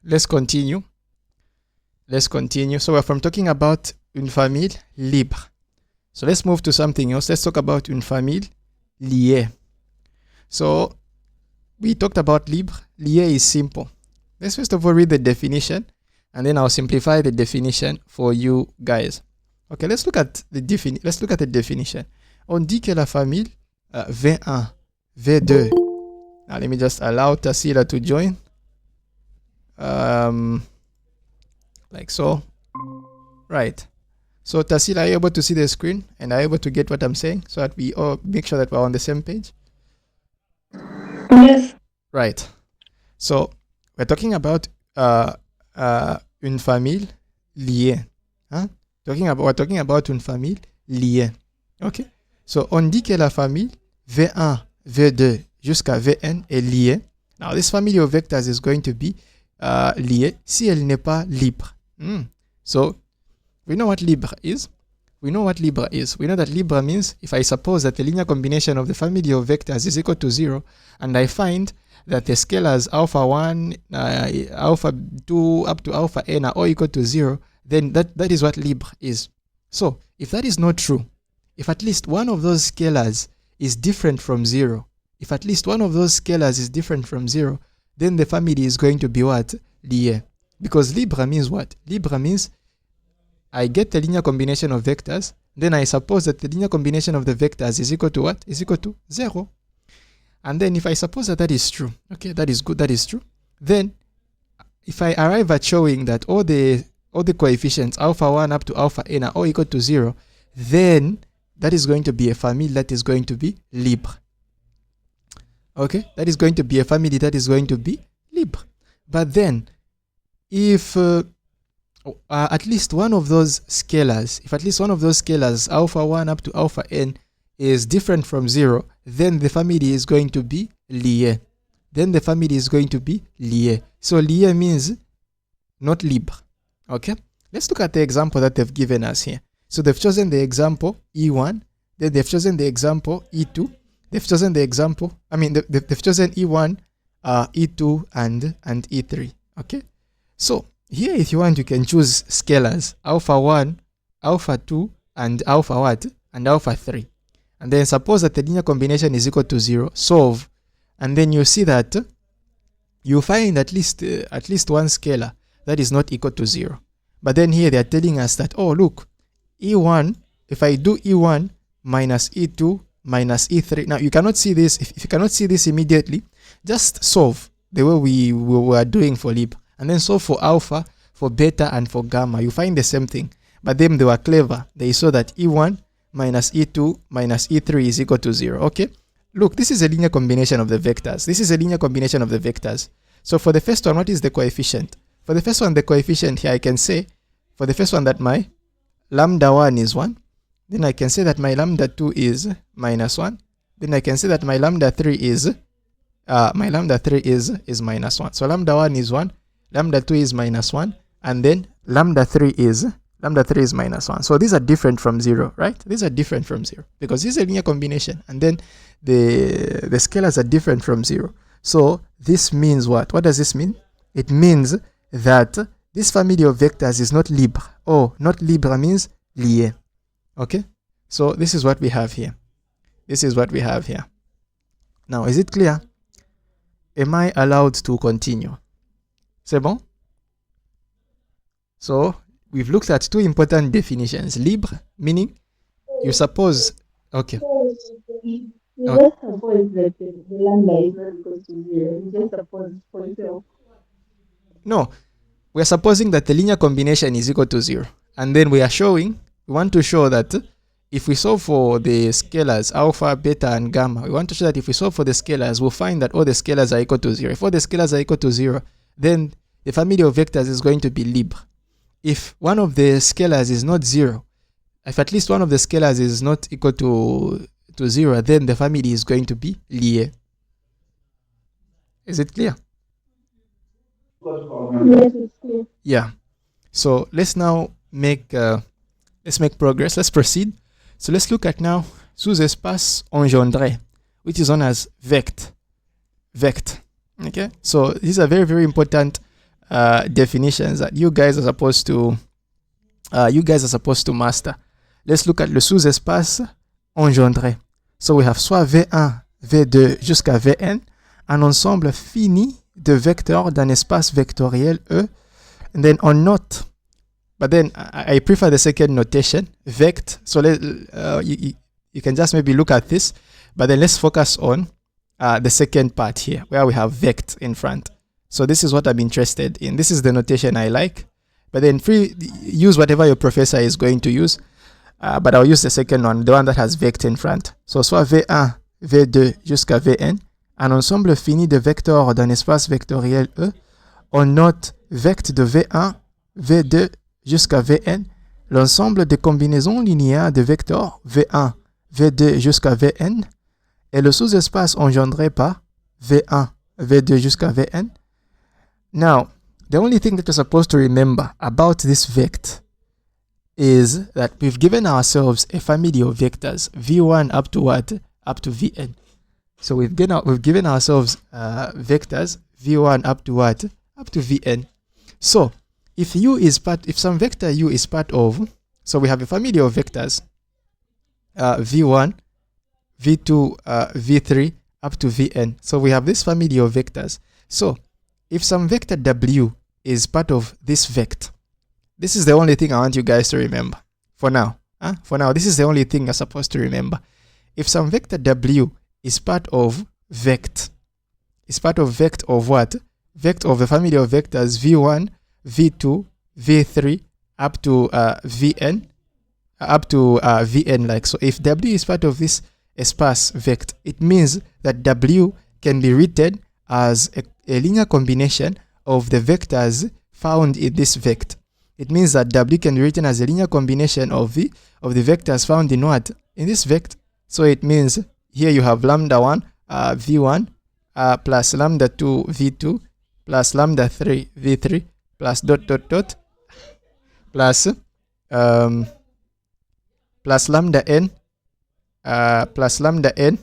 let's continue. Let's continue. So we're from talking about une famille libre. So let's move to something else. Let's talk about une famille liée. So we talked about libre. Lié is simple. Let's first of all read the definition, and then I'll simplify the definition for you guys. Okay, let's look at the definition. On dit que la famille V1, V2. Now let me just allow Tassila to join. Like so. Right. So Tassila, are you able to see the screen? And are you able to get what I'm saying? So that we all make sure that we're on the same page? Yes. Right. So we're talking about une famille liée. Hein? We're talking about une famille liée. Okay. So on dit que la famille V1, V2 jusqu'à Vn est liée. Now this family of vectors is going to be liée si elle n'est pas libre. So we know what libre is. We know that libre means if I suppose that the linear combination of the family of vectors is equal to 0, and I find that the scalars alpha 1, alpha 2, up to alpha n are all equal to 0, then that is what libre is. So if that is not true, if at least one of those scalars is different from 0, then the family is going to be what? Lié. Because libre means what? Libre means I get the linear combination of vectors, then I suppose that the linear combination of the vectors is equal to what? Is equal to 0. And then if I suppose that is true, okay, that is good, that is true, then if I arrive at showing that all the coefficients alpha 1 up to alpha n are all equal to 0, then that is going to be a family that is going to be libre. Okay, that is going to be a family that is going to be libre. But then, if at least one of those scalars, alpha 1 up to alpha n, is different from 0, then the family is going to be lié. So lié means not libre. Okay, let's look at the example that they've given us here. So they've chosen the example E1, then they've chosen the example E2, they've chosen E1, E2, and E3. Okay, so here if you want, you can choose scalars alpha 1, alpha 2, and alpha what? And alpha 3. And then suppose that the linear combination is equal to 0, solve, and then you see that you find at least one scalar that is not equal to 0. But then here they are telling us that, oh look, E1, if I do E1 minus E2 minus E3, now you cannot see this. If you cannot see this immediately, just solve the way we were doing for libre, and then solve for alpha, for beta, and for gamma. You find the same thing. But then they were clever. They saw that E1 minus E2 minus E3 is equal to 0. Okay, look, this is a linear combination of the vectors. So for the first one, what is the coefficient? For the first one, the coefficient here, I can say for the first one that my lambda 1 is 1. Then I can say that my lambda 2 is minus 1. Then I can say that my lambda 3 is minus 1. So lambda 1 is 1, lambda 2 is minus 1, and then lambda 3 is minus 1. So these are different from 0, right? These are different from 0 because this is a linear combination, and then the scalars are different from 0. So this means what? What does this mean? It means that this family of vectors is not libre. Oh, not libre means lié. Okay? So this is what we have here. Now, is it clear? Am I allowed to continue? C'est bon? So we've looked at two important definitions. Libre, meaning you suppose, okay. You just suppose that the lambda is not equal to 0. You just suppose for yourself. No, we are supposing that the linear combination is equal to 0. And then we want to show that if we solve for the scalars alpha, beta, and gamma, we want to show that if we solve for the scalars, we'll find that all the scalars are equal to 0. If all the scalars are equal to 0, then the family of vectors is going to be libre. If one of the scalars is not 0, if at least one of the scalars is not equal to 0, then the family is going to be lié. Is it clear? Yes, it's clear. Yeah. So let's now make progress. Let's proceed. So let's look at now sous-espace engendré, which is known as vect. Okay. So this is a very, very important definitions that you guys are supposed to master. Let's look at le sous-espace engendré. So we have soit V1, V2 jusqu'à Vn, un ensemble fini de vecteurs d'un espace vectoriel E. And then on note, but then I prefer the second notation, vect. So you can just maybe look at this, but then let's focus on the second part here, where we have vect in front. So this is what I'm interested in. This is the notation I like. But then use whatever your professor is going to use. But I'll use the second one, the one that has vect in front. So soit V1, V2 jusqu'à Vn, un ensemble fini de vecteurs d'un espace vectoriel E. On note vect de V1, V2 jusqu'à Vn, l'ensemble des combinaisons linéaires de vecteurs V1, V2 jusqu'à Vn, et le sous-espace engendré par V1, V2 jusqu'à Vn. Now, the only thing that you're supposed to remember about this vect is that we've given ourselves a family of vectors, V1 up to what? Up to Vn. So we've given ourselves vectors, V1 up to what? Up to Vn. So if some vector u is part of, so we have a family of vectors, V1, V2, V3 up to Vn. So we have this family of vectors. So if some vector w is part of this vect, this is the only thing I want you guys to remember for now. For now, this is the only thing you're supposed to remember. If some vector w is part of vect, is part of vect of what? Vect of a family of vectors v1, v2, v3 up to vn, vn, like so. If w is part of this espace vect, it means that w can be written as a linear combination of the vectors found in this vect. It means that w can be written as a linear combination of the vectors found in what? In this vect. So it means here you have lambda 1 v1 plus lambda 2 v2 plus lambda 3 v3 plus dot dot dot plus plus lambda n plus lambda n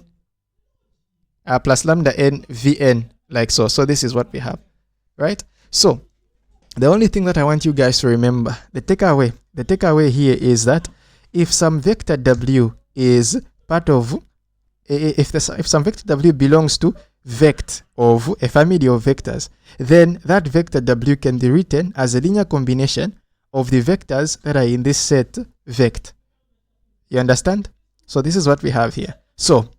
plus lambda n vn, like so. So this is what we have, right? So the only thing that I want you guys to remember, the takeaway here is that if some vector w is part of, if some vector w belongs to vect of a family of vectors, then that vector w can be written as a linear combination of the vectors that are in this set vect. You understand? So this is what we have here. So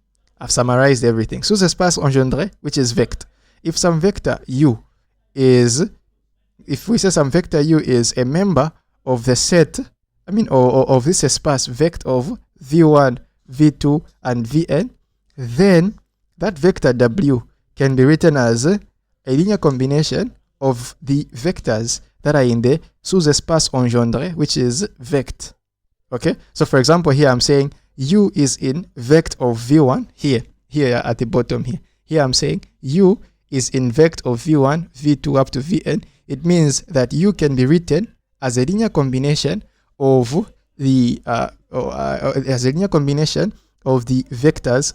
I've summarized everything. Sous-espace engendré, which is vect. If some vector u is, if we say some vector u is a member of the set, or of this espace vect of v1, v2, and vn, then that vector w can be written as a linear combination of the vectors that are in the sous-espace engendré, which is vect. Okay, so for example, here I'm saying u is in vect of v1, here at the bottom here. Here I'm saying u is in vect of v1, v2 up to vn. It means that u can be written as a linear combination of the vectors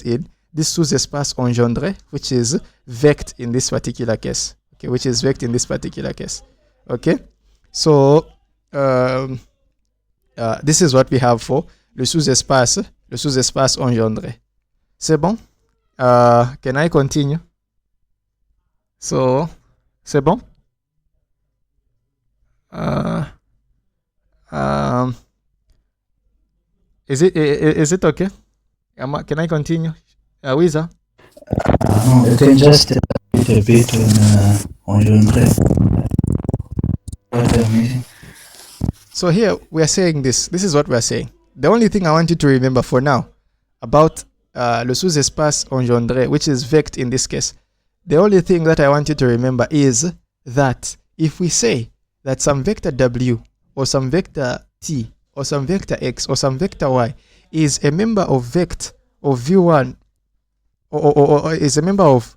in this sous-espace engendré, which is vect in this particular case. Okay, which is vect in this particular case. Okay, so this is what we have for le sous-espace engendré. C'est bon? Can I continue? So, c'est bon? Is it okay? Can I continue? Wiza? You can just a little bit on your amazing. So here we are saying this. This is what we are saying. The only thing I want you to remember for now about le sous-espace engendré, which is vect in this case, the only thing that I want you to remember is that if we say that some vector w or some vector t or some vector x or some vector y is a member of vect of v1 or is a member of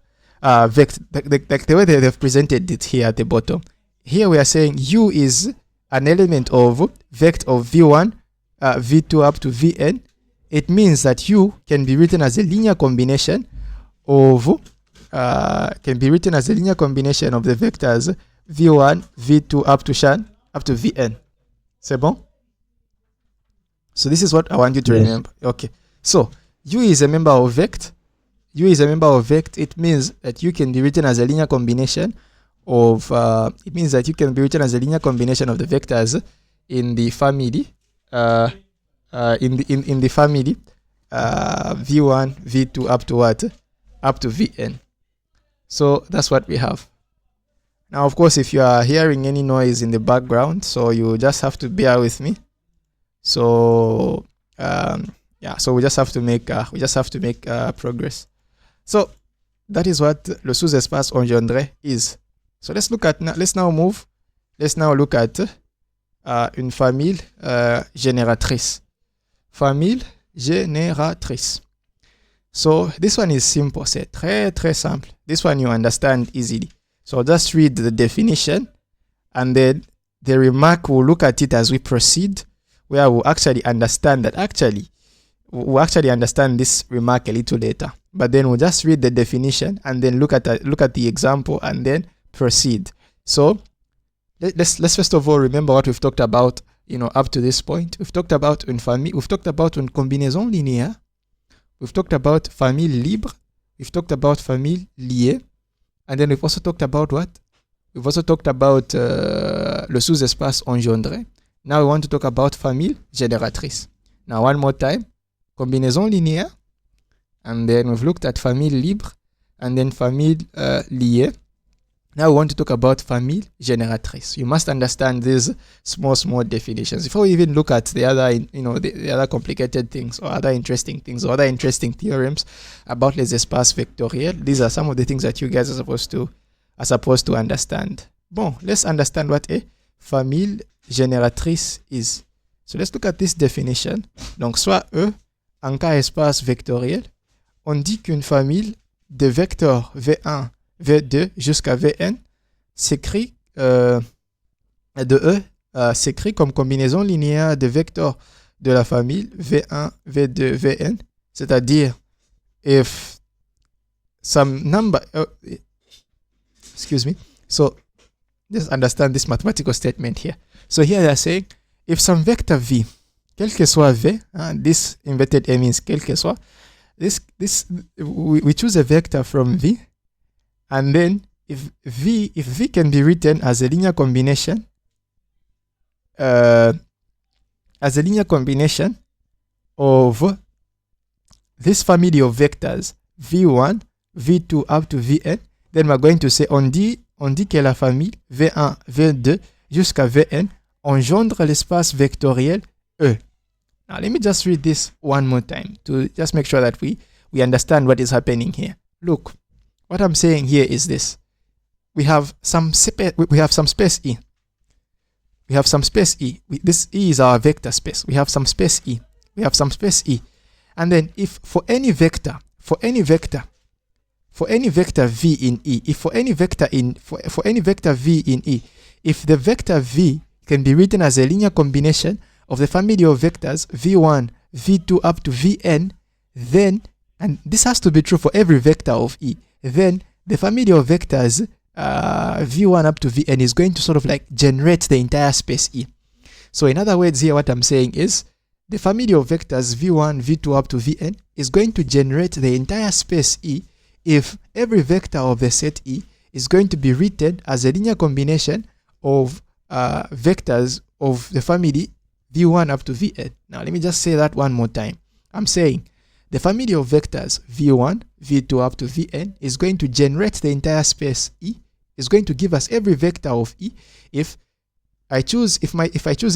vect, like the way they have presented it here at the bottom. Here we are saying u is an element of vect of v1, v2 up to vn. It means that u can be written as a linear combination of can be written as a linear combination of the vectors v1, v2 up to vn. C'est bon? So this is what I want you to remember. Okay. So U is a member of vect. U is a member of vect. It means that U can be written as a linear combination of the vectors in the family in the family v1, v2 up to what? Up to vn. So that's what we have. Now, of course, if you are hearing any noise in the background, so you just have to bear with me. So yeah, so we just have to make progress. So that is what le sous-espace engendré is. So let's look at une famille génératrice. Famille génératrice. So this one is simple, c'est très simple. This one you understand easily. So just read the definition, and then the remark, we'll look at it as we proceed, where we'll actually understand that we'll actually understand this remark a little later. But then we'll just read the definition and then look at the example and then proceed. So let's first of all remember what we've talked about, up to this point. We've talked about une famille, we've talked about une combinaison linéaire, we've talked about famille libre, we've talked about famille liée, and then we've also talked about what? We've also talked about le sous-espace engendré. Now we want to talk about famille génératrice. Now one more time, combinaison linéaire, and then we've looked at famille libre, and then famille liée. Now we want to talk about famille génératrice. You must understand these small definitions before we even look at the other, the other complicated things or other interesting things or other interesting theorems about les espaces vectoriels. These are some of the things that you guys are supposed to understand. Bon, let's understand what a famille génératrice is. So let's look at this definition. Donc soit E en cas espace vectoriel, on dit qu'une famille de vecteurs V1, V2 jusqu'à Vn s'écrit s'écrit comme combinaison linéaire de vecteurs de la famille V1, V2, Vn, c'est-à-dire if some number excuse me, so just understand this mathematical statement here. So here they are saying if some vector V, quel que soit V, this inverted A means quel que soit, we choose a vector from V, and then if V can be written as a linear combination of this family of vectors V1, V2 up to Vn, then we're going to say on dit que la famille V1, V2 jusqu'à Vn engendre l'espace vectoriel E. Now let me just read this one more time to just make sure that we understand what is happening here. Look, what I'm saying here is this. We have some space E. We have some space E. This E is our vector space. We have some space E. And then if for any vector V in E, for any vector V in E, if the vector V can be written as a linear combination of the family of vectors V1, V2 up to Vn, then, and this has to be true for every vector of E, then the family of vectors V1 up to Vn is going to sort of like generate the entire space E. So in other words here, what I'm saying is the family of vectors V1, V2 up to Vn is going to generate the entire space E if every vector of the set E is going to be written as a linear combination of vectors of the family V1 up to Vn. Now let me just say that one more time. I'm saying the family of vectors V1, V2 up to Vn is going to generate the entire space E, is going to give us every vector of E if I choose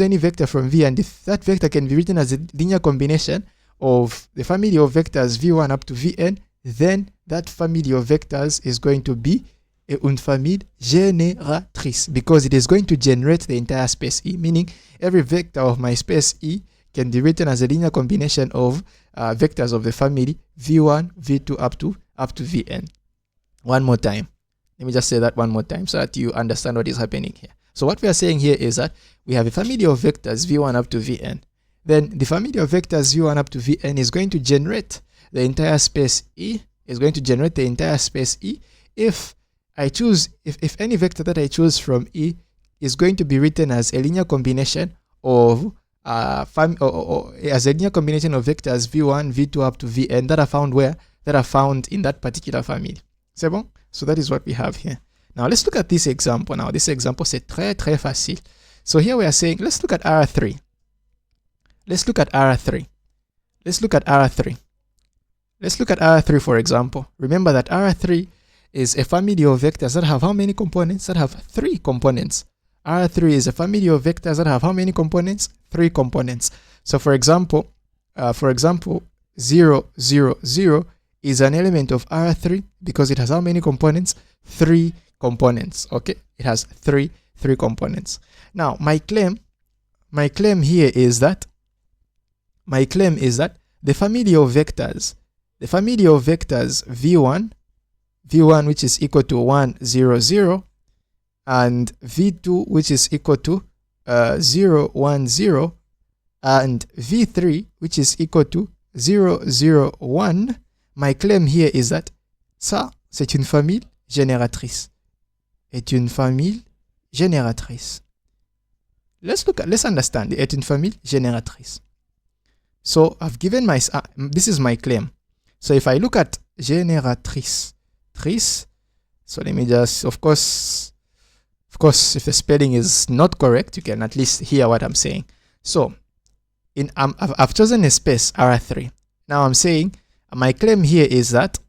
any vector from V, and if that vector can be written as a linear combination of the family of vectors V1 up to Vn, then that family of vectors is going to be une famille génératrice because it is going to generate the entire space E, meaning every vector of my space E can be written as a linear combination of vectors of the family V1, V2 up to Vn. One more time. Let me just say that one more time so that you understand what is happening here. So what we are saying here is that we have a family of vectors V1 up to Vn. Then the family of vectors V1 up to Vn is going to generate the entire space E is going to generate the entire space E if I choose, if any vector that I choose from E is going to be written as a linear combination of as a linear combination of vectors v1, v2 up to vn that are found where? That are found in that particular family. C'est bon? So that is what we have here. Now let's look at this example. Now this example c'est très facile. So here we are saying, let's look at R3. Let's look at R3. Let's look at R3. Let's look at R3 for example. Remember that R3 is a family of vectors that have how many components? That have 3 components. R3 is a family of vectors that have how many components? 3 components. So for example, 0, 0, 0 is an element of R3 because it has how many components? 3 components. Okay, it has three components. Now my claim here is that the family of vectors v1 which is equal to 1, 0, 0, and v2 which is equal to 0, 1, 0, and v3 which is equal to 0, 0, 1. My claim here is that ça c'est une famille génératrice. Est une famille génératrice. Let's understand the est une famille génératrice. So I've given my this is my claim. So if I look at génératrice, so let me just, of course, if the spelling is not correct, you can at least hear what I'm saying. So I've chosen a space R3. Now I'm saying my claim here is that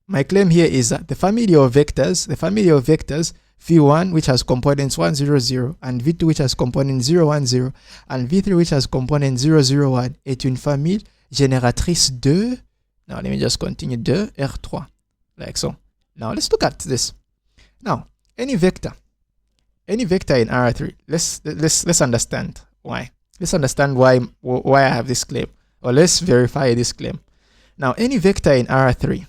the family of vectors v1 which has components 1, 0, 0, and v2 which has components 0, 1, 0, and v3 which has components 0, 0, 1 est une famille génératrice de, now let me just continue, de R3, like so. Now let's look at this. Now any vector in R3, let's understand why. Let's understand why I have this claim, or let's verify this claim. Now any vector in R3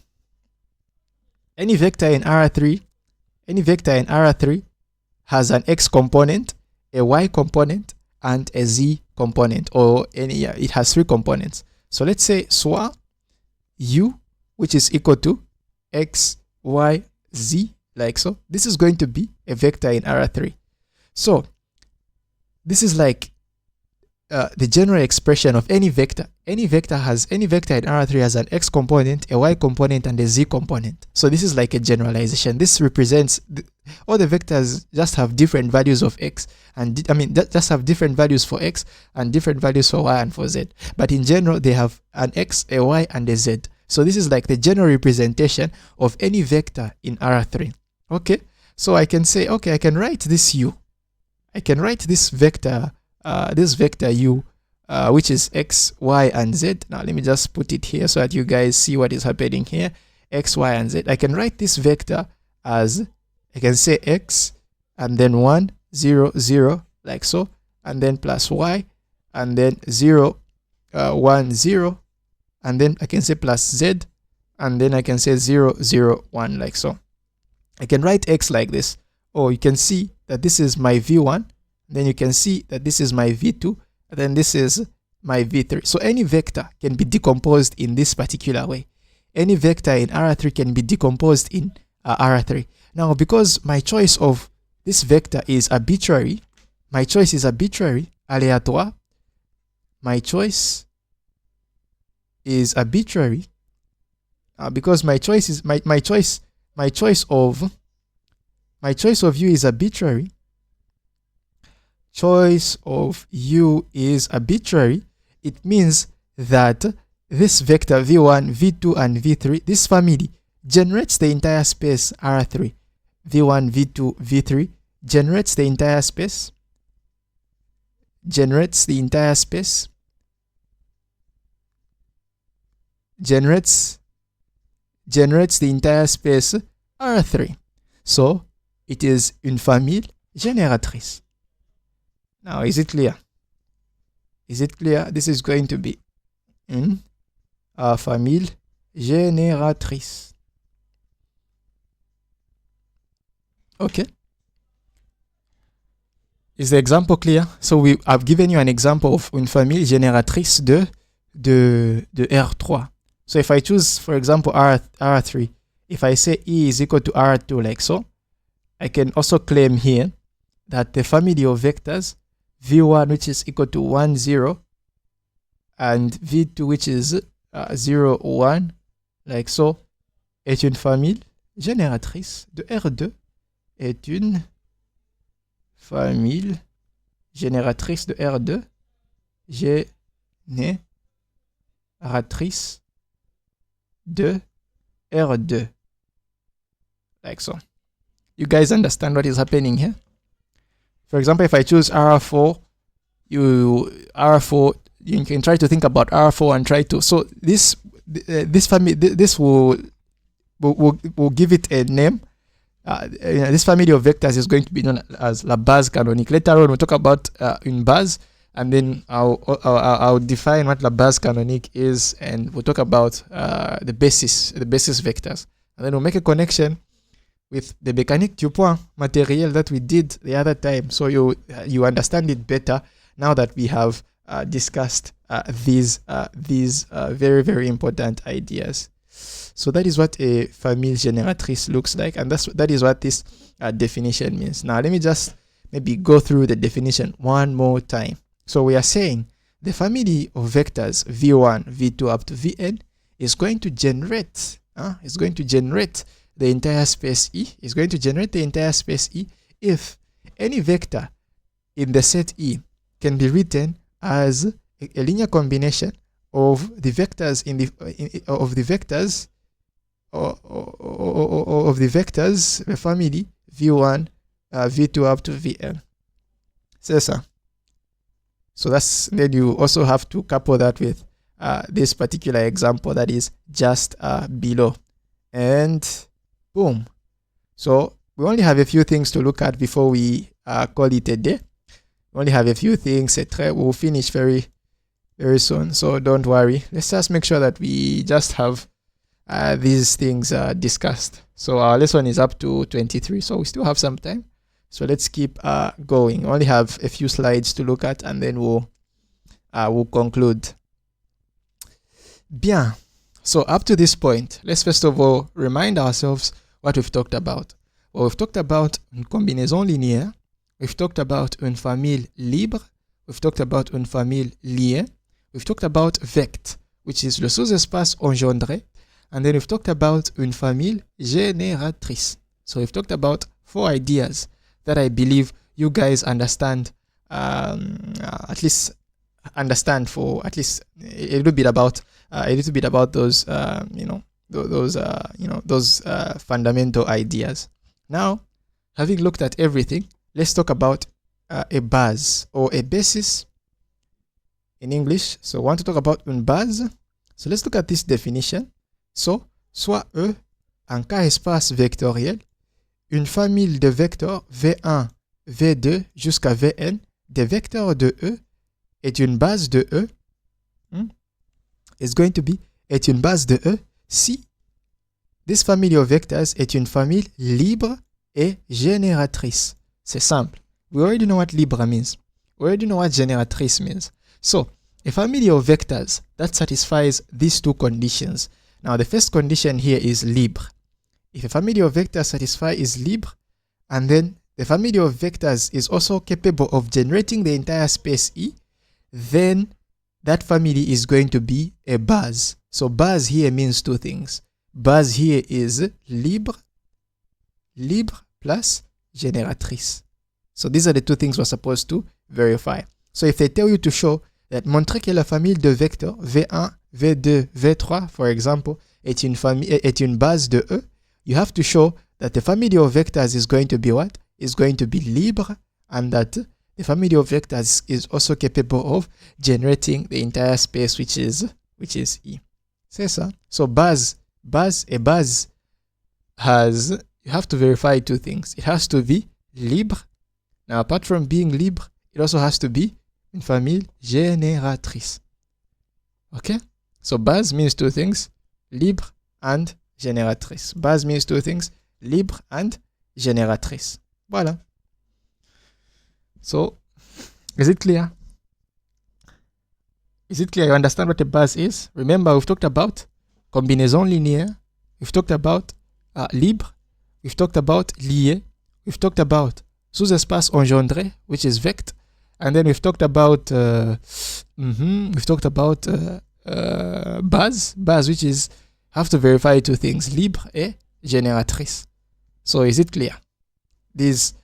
has an x component, a y component, and a z component, or it has 3 components. So let's say soit u, which is equal to x, y, z, like so. This is going to be a vector in R3. So this is like the general expression of any vector. Any vector in R3 has an x component, a y component, and a z component. So this is like a generalization. This represents all the vectors just have different values of x, and just have different values for x and different values for y and for z. But in general, they have an x, a y, and a z. So this is like the general representation of any vector in R3. Okay, so I can say, okay, I can write this u. I can write this vector u, which is x, y, and z. Now let me just put it here so that you guys see what is happening here. X, y, and z. I can write this vector as, I can say x, and then 1, 0, 0, like so, and then plus y, and then 0, 1, 0, and then I can say plus z, and then I can say 0, 0, 1, like so. I can write x like this. Or you can see that this is my v1, then you can see that this is my v2, and then this is my v3. So any vector can be decomposed in this particular way. Any vector in R3 can be decomposed in R3. Now, because my choice of this vector is arbitrary, aléatoire. My choice is arbitrary because my choice of u is arbitrary. Choice of u is arbitrary. It means that this vector v1, v2, and v3, this family generates the entire space R3. v1, v2, v3 generates the entire space. Generates the entire space R3. So it is une famille génératrice. Now, is it clear? Is it clear? This is going to be une famille génératrice. Okay. Is the example clear? So I've given you an example of une famille génératrice de R3. So if I choose, for example, R3, if I say E is equal to R2 like so, I can also claim here that the family of vectors V1 which is equal to 1, 0 and V2 which is 0, 1 like so est une famille génératrice de R2 est une famille génératrice de R2 génératrice de R2 like so. You guys understand what is happening here? For example, if I choose R4, you can try to think about R4 and try to, so this family, this will give it a name. This family of vectors is going to be known as la base canonique. Later on, we'll talk about une base, and then I'll define what la base canonique is, and we'll talk about the basis vectors, and then we'll make a connection with the mécanique du point matériel that we did the other time, so you understand it better now that we have discussed these very, very important ideas. So that is what a famille génératrice looks like, and that is what this definition means. Now let me just maybe go through the definition one more time. So we are saying the family of vectors v1, v2 up to vn is going to generate the entire space E, is going to generate the entire space E if any vector in the set E can be written as a linear combination of the vectors the family v1, v2 up to vn. C'est ça. So then you also have to couple that with this particular example that is just below, and boom. So we only have a few things to look at before we call it a day. We only have a few things. We'll finish very, very soon. So don't worry. Let's just make sure that we just have these things discussed. So our lesson is up to 23. So we still have some time. So let's keep going. We only have a few slides to look at, and then we'll conclude. Bien. So up to this point, let's first of all remind ourselves what we've talked about. Well, we've talked about une combinaison linéaire. We've talked about une famille libre. We've talked about une famille liée. We've talked about vect, which is le sous-espace engendré. And then we've talked about une famille génératrice. So we've talked about 4 ideas that I believe you guys understand, at least understand for at least a little bit about those those fundamental ideas. Now, having looked at everything, let's talk about a base or a basis in English. So I want to talk about une base. So let's look at this definition. So, soit E, un cas espace vectoriel, une famille de vecteurs V1, V2 jusqu'à Vn, des vecteurs de E est une base de E. Is going to be est une base de E si this family of vectors est une famille libre et génératrice. C'est simple. We already know what libre means. We already know what génératrice means. So, a family of vectors that satisfies these 2 conditions. Now, the first condition here is libre. If a family of vectors is libre, and then the family of vectors is also capable of generating the entire space E, then that family is going to be a base. So base here means 2 things. Base here is libre plus génératrice. So these are the 2 things we're supposed to verify. So if they tell you to show that montrer que la famille de vecteurs V1, V2, V3, for example, est une base de E, you have to show that the family of vectors is going to be what? Is going to be libre, and that the family of vectors is also capable of generating the entire space, which is E. C'est ça. So a base has, you have to verify 2 things. It has to be libre. Now, apart from being libre, it also has to be une famille génératrice. Okay? So base means 2 things, libre and génératrice. Base means 2 things, libre and génératrice. Voilà. So, is it clear? Is it clear? You understand what a base is? Remember, we've talked about combinaison linéaire. We've talked about libre. We've talked about lié. We've talked about sous-espace engendré, which is vect. And then we've talked about base, which is have to verify two things, libre et génératrice. So is it clear? These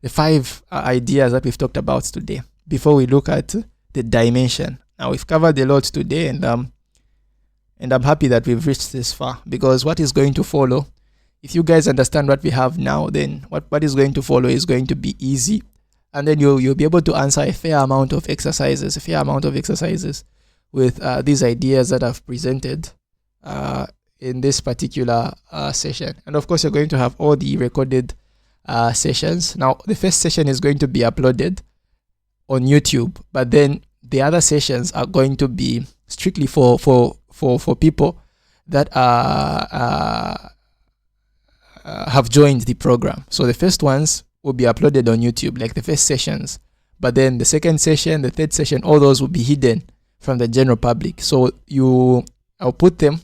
the 5 ideas that we've talked about today before we look at the dimension. Now we've covered a lot today, and I'm happy that we've reached this far, because what is going to follow, if you guys understand what we have now, then what is going to follow is going to be easy, and then you'll be able to answer a fair amount of exercises with these ideas that I've presented in this particular session. And of course, you're going to have all the recorded sessions. Now, the first session is going to be uploaded on YouTube, but then the other sessions are going to be strictly for people that have joined the program. So the first ones will be uploaded on YouTube, like the first sessions, but then the second session, the third session, all those will be hidden from the general public. So I'll put them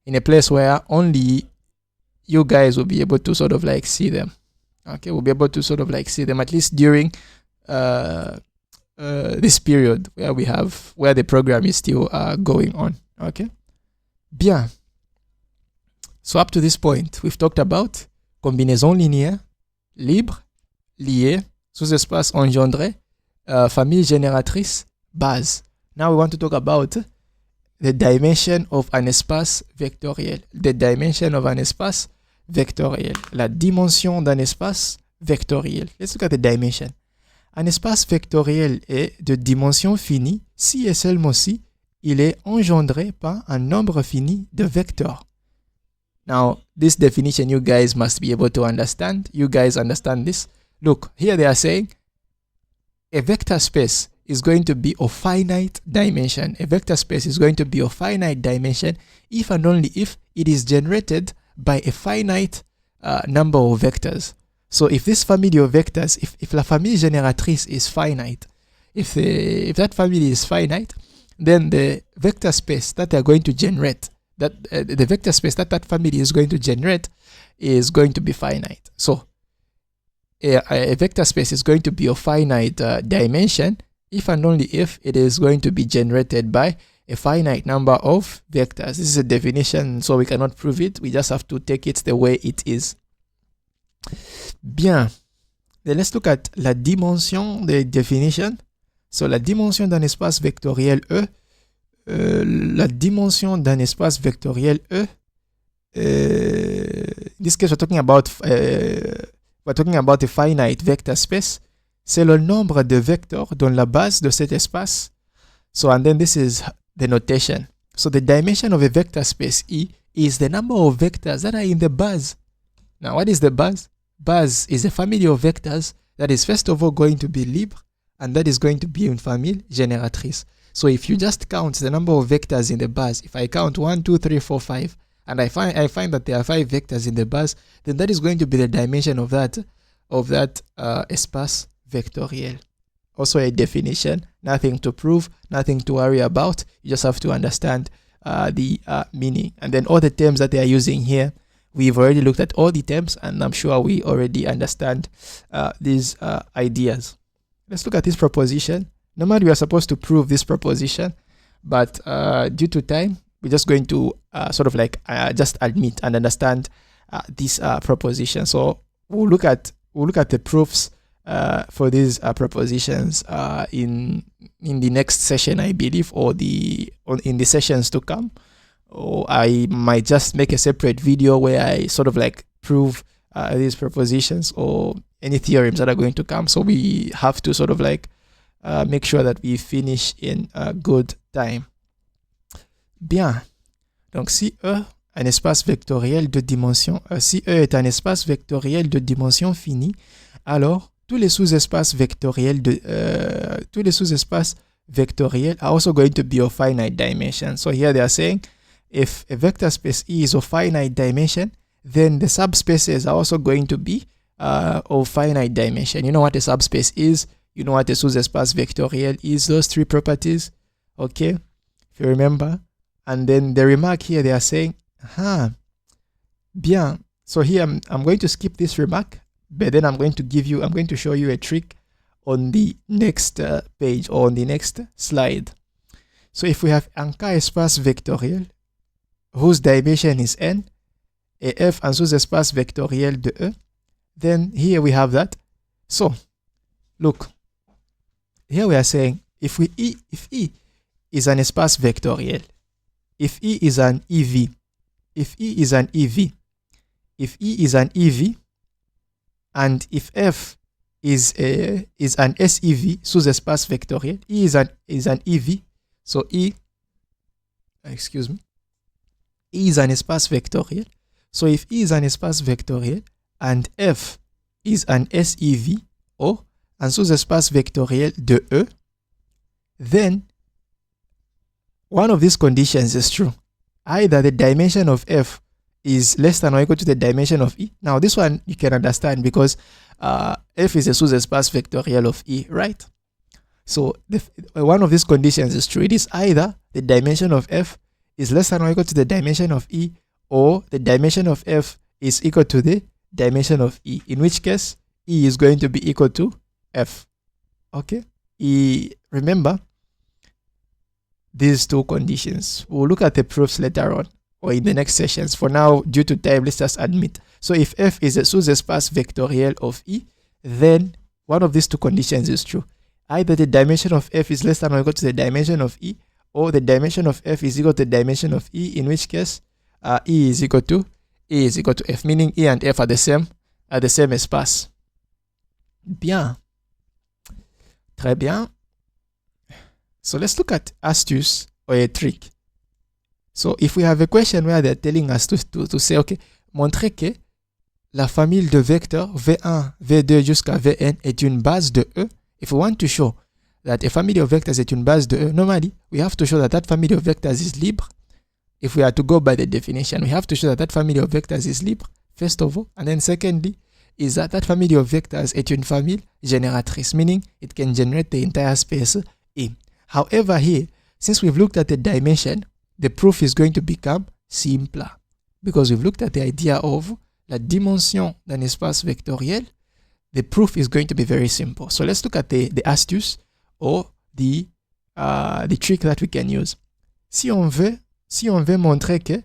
in a place where only you guys will be able to sort of like see them. Okay, we'll be able to sort of like see them at least during this period where the program is still going on. Okay, bien. So up to this point, we've talked about combinaison linéaire, libre, lié, sous-espace engendré, famille génératrice, base. Now we want to talk about the dimension of an espace vectoriel. The dimension of an espace vectoriel. La dimension d'un espace vectoriel. Let's look at the dimension. Un espace vectoriel est de dimension finie si et seulement si il est engendré par un nombre fini de vecteurs. Now, this definition you guys must be able to understand. You guys understand this? Look, here they are saying a vector space is going to be of finite dimension. A vector space is going to be of finite dimension if and only if it is generated by a finite number of vectors. So if this family of vectors, if la famille génératrice is finite, if that family is finite, then the vector space that they are going to generate, the vector space that family is going to generate is going to be finite. So a vector space is going to be of finite dimension if and only if it is going to be generated by a finite number of vectors. This is a definition, so we cannot prove it. We just have to take it the way it is. Bien. Then let's look at la dimension, the definition. So la dimension d'un espace vectoriel E, la dimension d'un espace vectoriel E, in this case we're talking about a finite vector space. C'est le nombre de vecteurs dans la base de cet espace. So, and then this is the notation. So the dimension of a vector space E is the number of vectors that are in the base. Now, what is the base? Base is a family of vectors that is first of all going to be libre, and that is going to be une famille génératrice. So if you just count the number of vectors in the base, if I count 1, 2, 3, 4, 5, and I find that there are 5 vectors in the base, then that is going to be the dimension of that espace vectoriel. Also a definition, nothing to prove, nothing to worry about. You just have to understand the meaning. And then all the terms that they are using here, we've already looked at all the terms, and I'm sure we already understand these ideas. Let's look at this proposition. Normally we are supposed to prove this proposition, but due to time, we're just going to sort of like just admit and understand this proposition. So we'll look at the proofs for these propositions in the next session, I believe, or in the sessions to come. Or I might just make a separate video where I sort of like prove these propositions or any theorems that are going to come. So we have to sort of like make sure that we finish in a good time. Bien. Donc si E un espace vectoriel de dimension, si E est un espace vectoriel de dimension finie, alors tous les sous-espaces vectoriels are also going to be of finite dimension. So here they are saying if a vector space E is of finite dimension, then the subspaces are also going to be of finite dimension. You know what a subspace is, you know what a sous-espace vectoriel is, those 3 properties. Okay, if you remember, And then the remark here, they are saying, bien. So here I'm going to skip this remark, but then I'm going to show you a trick on the next page or on the next slide. So if we have un cas espace vectoriel whose dimension is n, et f un sous-espace vectoriel de E, then here we have that. So look, here we are saying if E is an espace vectoriel, if E is an EV, if E is an EV, and if F is an SEV, sous-espace vectoriel, E is an EV, so E is an espace vectoriel. So if E is an espace vectoriel and F is an SEV or un sous-espace vectoriel de E, then one of these conditions is true. Either the dimension of F is less than or equal to the dimension of E. Now this one you can understand because F is a sous-espace vectorial of E, right? So one of these conditions is true. It is either the dimension of F is less than or equal to the dimension of E, or the dimension of F is equal to the dimension of E, in which case E is going to be equal to F. Okay? Remember these two conditions. We'll look at the proofs later on or in the next sessions. For now, due to time, let's just admit. So if F is a sous-espace vectoriel of E, then one of these two conditions is true. Either the dimension of F is less than or equal to the dimension of E, or the dimension of F is equal to the dimension of E, in which case E is equal to F, meaning E and F are the same espace. Bien. Très bien. So let's look at astuce or a trick. So if we have a question where they're telling us to say, okay, montrer que la famille de vecteurs V1, V2 jusqu'à Vn est une base de E. If we want to show that a family of vectors est une base de E, normally we have to show that that family of vectors is libre. If we are to go by the definition, we have to show that that family of vectors is libre, first of all. And then secondly, is that that family of vectors est une famille génératrice, meaning it can generate the entire space E. However, here, since we've looked at the dimension, the proof is going to become simpler because we've looked at the idea of la dimension d'un espace vectoriel. The proof is going to be very simple. So let's look at the astuce or the trick that we can use. Si on veut montrer que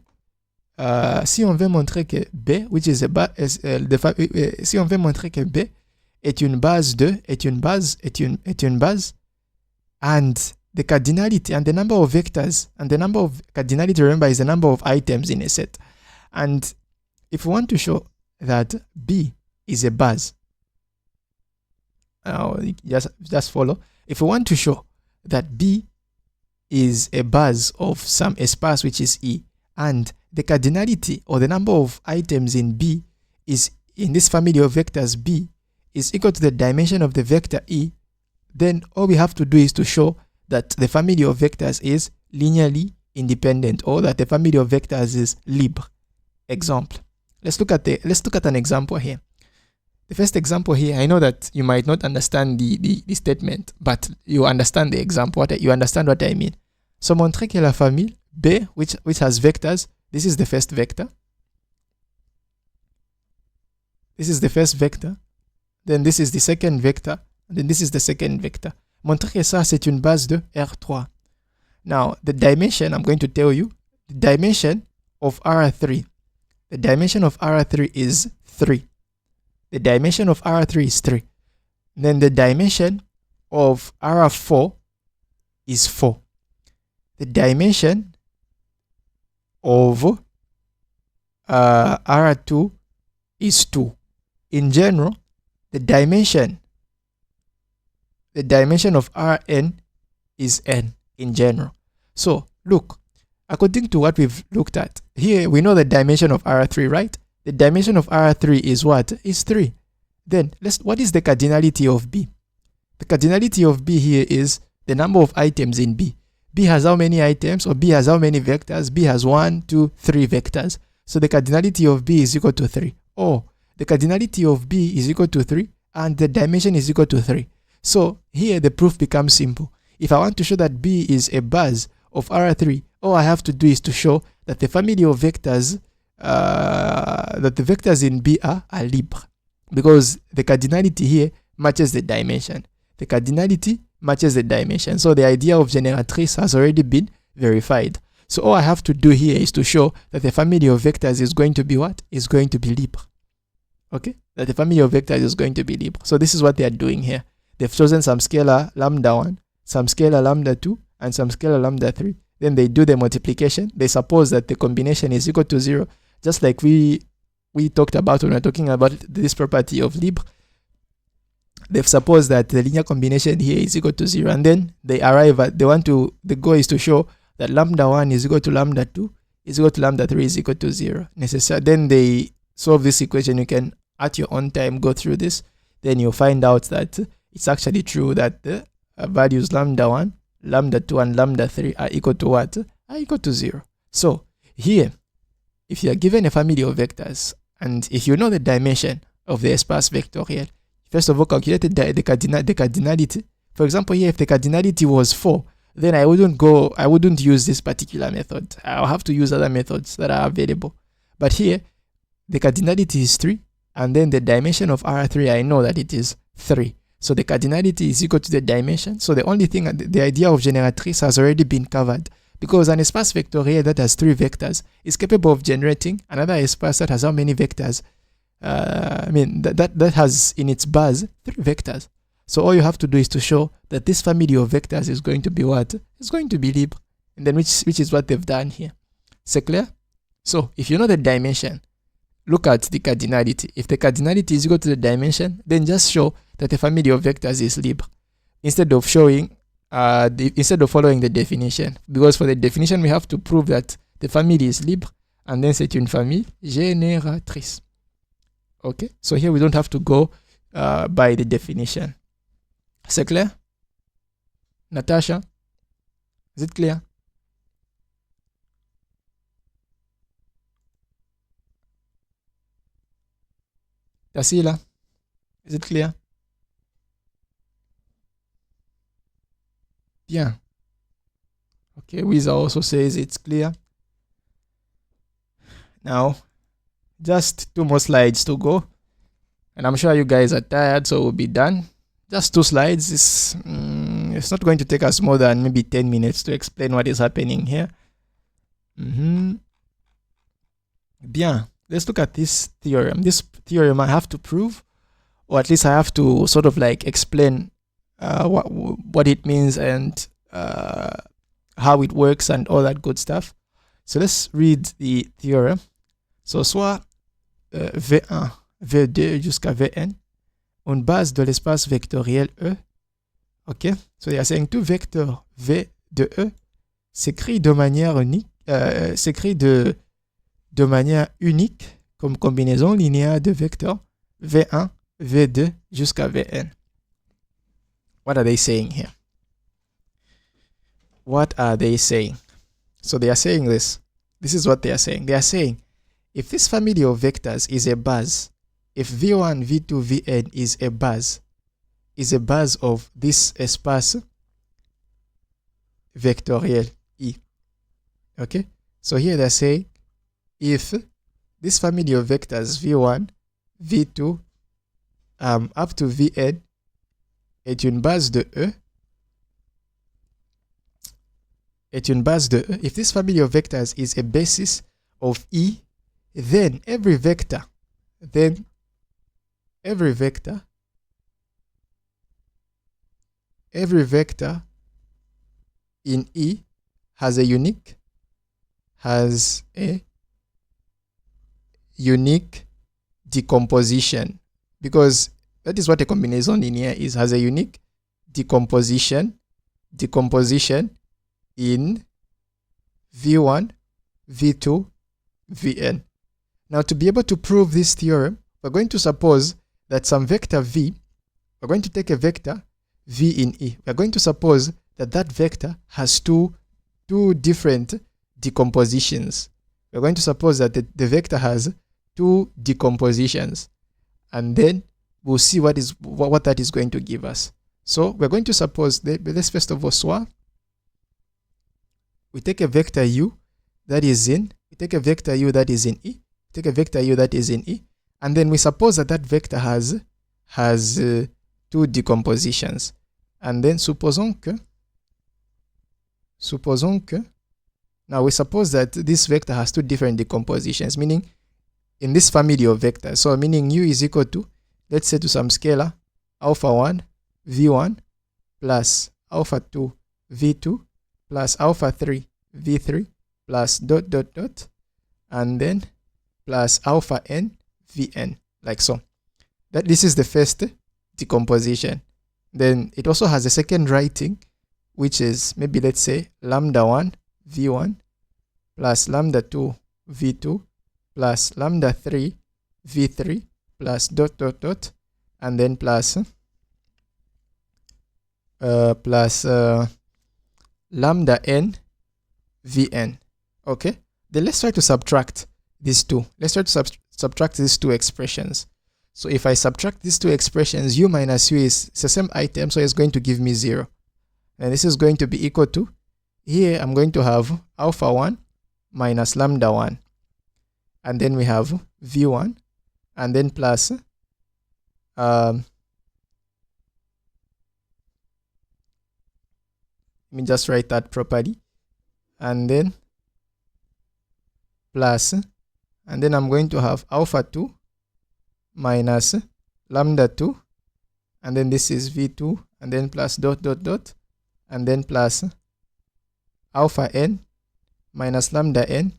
B, which is si on veut montrer que B est une base, and the cardinality and the number of vectors and the number of cardinality, remember, is the number of items in a set. And if we want to show that B is a base, just follow. If we want to show that B is a base of some espace which is E, and the cardinality or the number of items in B is in this family of vectors B is equal to the dimension of the vector E, then all we have to do is to show that the family of vectors is linearly independent, or that the family of vectors is libre. Example. Let's look at an example here. The first example here, I know that you might not understand the statement, but you understand the example. You understand what I mean. So montrer que la famille B, which has vectors, this is the first vector. This is the first vector. Then this is the second vector. And then this is the second vector. Montrer que ça, c'est une base de R3. Now, the dimension, I'm going to tell you, the dimension of R3. The dimension of R3 is 3. The dimension of R3 is 3. Then the dimension of R4 is 4. The dimension of R2 is 2. In general, the dimension of Rn is n in general. So look, according to what we've looked at here, we know the dimension of R3, right? The dimension of R3 is what? Is 3. Then what is the cardinality of B? The cardinality of B here is the number of items in B. B has how many items, or B has how many vectors? B has 1, 2, 3 vectors. So the cardinality of B is equal to 3. Or the cardinality of B is equal to 3 and the dimension is equal to 3. So here the proof becomes simple. If I want to show that B is a base of R3 all I have to do is to show that the family of vectors, that the vectors in B are libre, because the cardinality here matches the dimension. The cardinality matches the dimension. So the idea of generatrice has already been verified. So all I have to do here is to show that the family of vectors is going to be what? Is going to be libre. Okay? That the family of vectors is going to be libre. So this is what they are doing here. They've chosen some scalar lambda 1, some scalar lambda 2, and some scalar lambda 3. Then they do the multiplication. They suppose that the combination is equal to 0, just like we talked about when we were talking about this property of libre. They've supposed that the linear combination here is equal to 0, and then they arrive at, the goal is to show that lambda 1 is equal to lambda 2 is equal to lambda 3 is equal to 0. Then they solve this equation. You can, at your own time, go through this. Then you'll find out that it's actually true that the values lambda 1, lambda 2, and lambda 3 are equal to what? Are equal to 0. So here, if you are given a family of vectors, and if you know the dimension of the espace vectoriel, first of all, calculate the cardinality. For example, here, if the cardinality was 4, then I wouldn't use this particular method. I'll have to use other methods that are available. But here, the cardinality is 3, and then the dimension of R3, I know that it is 3. So the cardinality is equal to the dimension. So the only thing, the idea of generatrice has already been covered, because an espace vectoriel that has 3 vectors is capable of generating another espace that has how many vectors? That has in its base 3 vectors. So all you have to do is to show that this family of vectors is going to be what? It's going to be libre. And then which is what they've done here. C'est clear? So if you know the dimension, look at the cardinality. If the cardinality is equal to the dimension, then just show that the family of vectors is libre. Instead of showing, instead of following the definition. Because for the definition, we have to prove that the family is libre, and then c'est une famille génératrice. Okay, so here we don't have to go by the definition. C'est clair? Natasha? Is it clear? Tassila? Is it clear? Bien. Okay, Wiza also says it's clear. Now, just 2 more slides to go, and I'm sure you guys are tired, so we'll be done. Just 2 slides. It's not going to take us more than maybe 10 minutes to explain what is happening here. Bien. Let's look at this theorem. This theorem I have to prove, or at least I have to sort of like explain what it means and how it works and all that good stuff. So let's read the theorem. So soit V1, V2 jusqu'à Vn, on base de l'espace vectoriel E. Okay, so they are saying two vecteurs V de E s'écrit de manière unique, de manière unique comme combinaison linéaire de vecteurs V1, V2 jusqu'à Vn. What are they saying here? What are they saying? So they are saying this. This is what they are saying. They are saying if this family of vectors is a base, if V1, V2, Vn is a base of this espace vectoriel E. Okay? So here they say if this family of vectors V1, V2, up to Vn est une base de E, if this family of vectors is a basis of E, then every vector in E has a unique decomposition, because that is what a combinaison linear is, has a unique decomposition in V1, V2, Vn. Now, to be able to prove this theorem, we're going to suppose that some vector V, we're going to take a vector V in E. We're going to suppose that that vector has two different decompositions. We're going to suppose that the vector has 2 decompositions, and then we'll see what that is going to give us. So we're going to suppose, let's first of all soit we take a vector u that is in, we take a vector u that is in E, take a vector u that is in E, and then we suppose that that vector has two decompositions. And then supposons que, now we suppose that this vector has two different decompositions, meaning in this family of vectors. So meaning u is equal to, let's say, to some scalar alpha 1 v1 plus alpha 2 v2 plus alpha 3 v3 plus dot dot dot, and then plus alpha n vn, like so. That this is the first decomposition. Then it also has a second writing, which is maybe, let's say, lambda 1 v1 plus lambda 2 v2 plus lambda 3 v3 plus dot dot dot, and then plus lambda n vn. Okay, then let's try to subtract these two. Let's try to subtract these two expressions. So if I subtract these two expressions, u minus u is the same item, so it's going to give me 0. And this is going to be equal to, here I'm going to have alpha 1 minus lambda 1. And then we have v1, and then plus let me just write that properly, and then plus, and then I'm going to have alpha 2 minus lambda 2, and then this is v2, and then plus dot dot dot, and then plus alpha n minus lambda n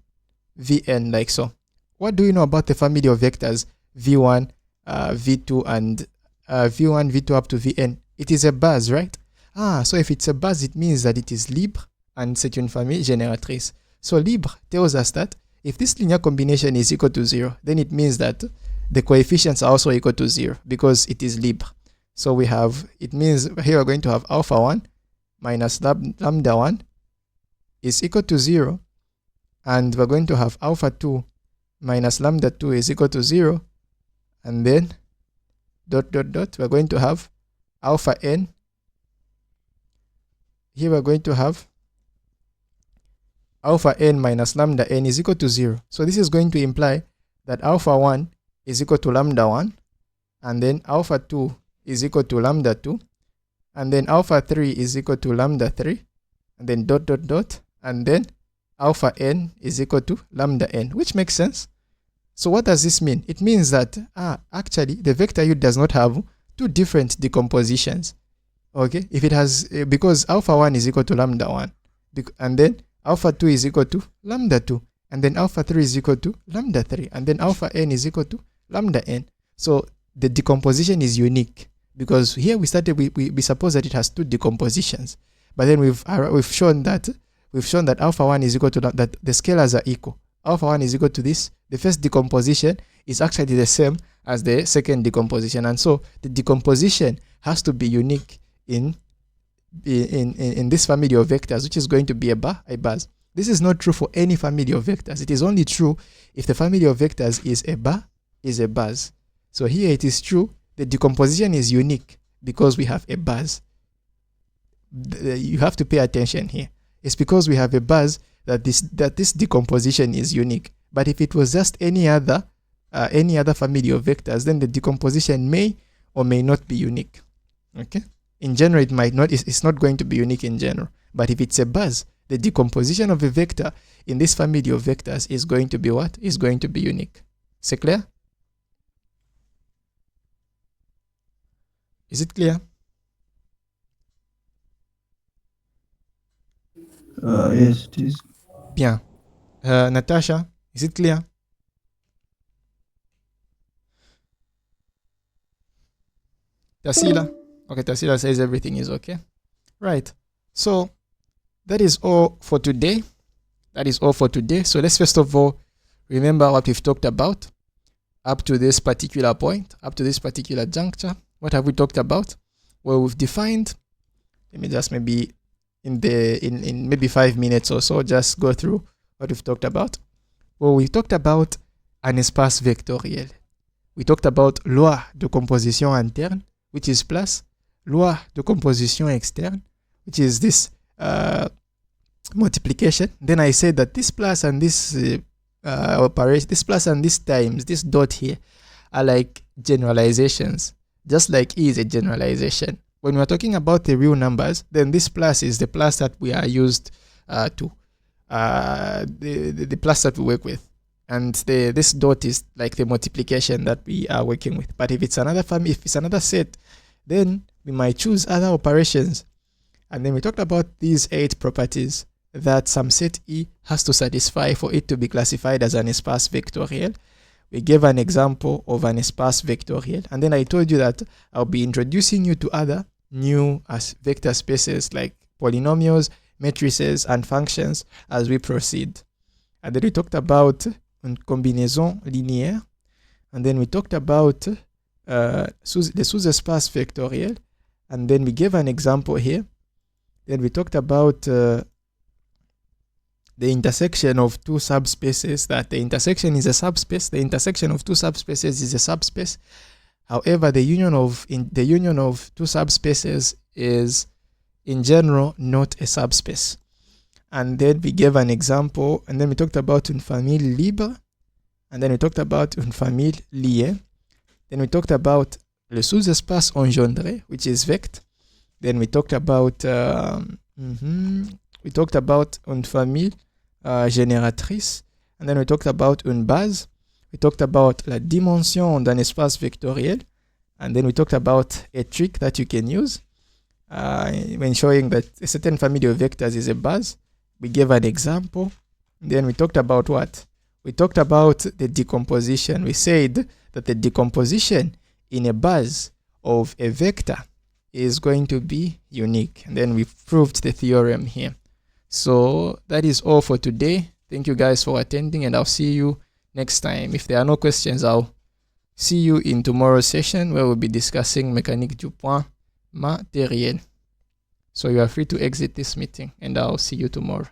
vn, like so. What do you know about the family of vectors v1, v2, and v1, v2 up to vn? It is a base, right? So if it's a base, it means that it is libre and c'est une famille génératrice. So libre tells us that if this linear combination is equal to 0, then it means that the coefficients are also equal to 0 because it is libre. So we have, it means here we're going to have alpha 1 minus lambda 1 is equal to 0, and we're going to have alpha 2 minus lambda 2 is equal to 0, and then dot dot dot, we're going to have alpha n. Here we're going to have alpha n minus lambda n is equal to 0. So this is going to imply that alpha 1 is equal to lambda 1, and then alpha 2 is equal to lambda 2, and then alpha 3 is equal to lambda 3, and then dot dot dot, and then alpha n is equal to lambda n, which makes sense. So what does this mean? It means that actually the vector u does not have two different decompositions. Okay, if it has, because alpha 1 is equal to lambda 1, and then alpha 2 is equal to lambda 2, and then alpha 3 is equal to lambda 3, and then alpha n is equal to lambda n. So the decomposition is unique, because here we started, we suppose that it has two decompositions, but then we've shown that alpha 1 is equal to that the scalars are equal. Alpha 1 is equal to this. The first decomposition is actually the same as the second decomposition, and so the decomposition has to be unique in this family of vectors, which is going to be a base. This is not true for any family of vectors. It is only true if the family of vectors is a base. So here it is true, the decomposition is unique because we have a base. You have to pay attention here. It's because we have a base that this decomposition is unique. But if it was just any other family of vectors, then the decomposition may or may not be unique. Okay? In general, it might not. It's not going to be unique in general. But if it's a base, the decomposition of a vector in this family of vectors is going to be what? Is going to be unique. C'est clair? Is it clear? Yes, it is. Bien. Natasha, is it clear? Tassila? Okay, Tassila says everything is okay. Right. So that is all for today. So let's first of all remember what we've talked about up to this particular point, up to this particular juncture. What have we talked about? Well, we've defined, let me just maybe in maybe 5 minutes or so, just go through what we've talked about. Well, we talked about un espace vectoriel. We talked about loi de composition interne, which is plus loi de composition externe, which is this multiplication. Then I said that this plus and this operation, this plus and this times, this dot here, are like generalizations. Just like E is a generalization. When we're talking about the real numbers, then this plus is the plus that we are used to, the plus that we work with. And this dot is like the multiplication that we are working with. But if it's another family, if it's another set, then we might choose other operations. And then we talked about these 8 properties that some set E has to satisfy for it to be classified as an espace vectoriel. We gave an example of an espace vectoriel, and then I told you that I'll be introducing you to other new vector spaces like polynomials, matrices, and functions as we proceed. And then we talked about une combinaison linéaire, and then we talked about the sous-espace vectoriel, and then we gave an example here. Then we talked about the intersection of two subspaces, that the intersection is a subspace, the intersection of two subspaces is a subspace. However, the union of two subspaces is in general not a subspace. And then we gave an example, and then we talked about une famille libre, and then we talked about une famille liée. Then we talked about le sous-espace engendré, which is vect. Then we talked about une famille génératrice, and then we talked about une base. We talked about la dimension d'un espace vectoriel, and then we talked about a trick that you can use when showing that a certain family of vectors is a base. We gave an example. Then we talked about what? We talked about the decomposition. We said that the decomposition in a base of a vector is going to be unique. And then we proved the theorem here. So that is all for today. Thank you guys for attending, and I'll see you next time. If there are no questions, I'll see you in tomorrow's session where we'll be discussing mécanique du point matériel. So you are free to exit this meeting, and I'll see you tomorrow.